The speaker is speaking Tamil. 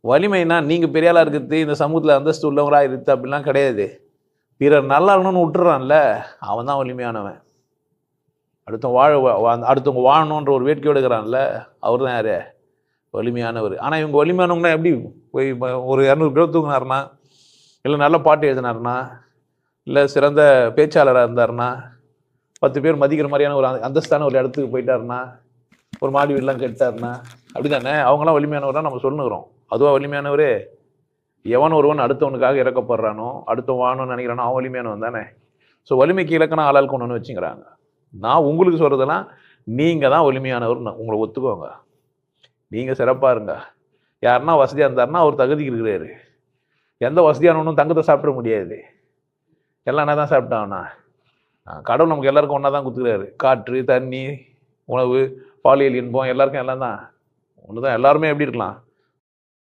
வலிமைனா நீங்கள் பெரிய ஆளாக இருக்கிறது, இந்த சமூகத்தில் அந்தஸ்து உள்ளவங்களாக இருக்குது அப்படிலாம் கிடையாது. பிறர் நல்லா இருக்கணும்னு விட்டுறான்ல, அவன் தான் வலிமையானவன். அடுத்தவங்க வாழணுன்ற ஒரு வேட்கையோடு இருக்கிறான்ல, அவர் தான் யார்? வலிமையானவர். ஆனால் இவங்க வலிமையானவங்கன்னா எப்படி? போய் ஒரு 200 பேர் தூங்கினாருன்னா, இல்லை நல்ல பாட்டு எழுதினாருன்னா, இல்லை சிறந்த பேச்சாளராக இருந்தாருன்னா, 10 பேர் மதிக்கிற மாதிரியான ஒரு அந்தஸ்தான ஒரு இடத்துக்கு போயிட்டாருன்னா, ஒரு மாடி வீடெலாம் கெட்டாருன்னா, அப்படி தானே? அவங்களாம் வலிமையானவராக நம்ம சொல்லுகிறோம். அதுவாக வலிமையானவரே? எவன் ஒருவன் அடுத்தவனுக்காக இறக்கப்படுறானோ, அடுத்தவன் வாழணும்னு நினைக்கிறானோ அவன் வலிமையானவன் தானே. ஸோ வலிமைக்கு இலக்கணம் ஆளாளுக்கு ஒன்று வச்சுக்கிறாங்க. நான் உங்களுக்கு சொல்கிறதெல்லாம் நீங்கள் தான் வலிமையானவர், உங்களை ஒத்துக்கோங்க. நீங்கள் சிறப்பாக இருங்க. யாருன்னா வசதியாக இருந்தாருன்னா அவர் தகுதிக்கு இருக்கிறாரு. எந்த வசதியானவனும் தங்கத்தை சாப்பிட முடியாது. எல்லாம் என்ன தான் சாப்பிட்டாங்கன்னா, கடவுள் நமக்கு எல்லாருக்கும் ஒன்றா தான் கொடுத்துக்கிறாரு. காற்று, தண்ணி, உணவு, பாலியல் இன்பம் எல்லாருக்கும் எல்லாம் தான் ஒன்று தான். எல்லாருமே எப்படி இருக்கலாம்?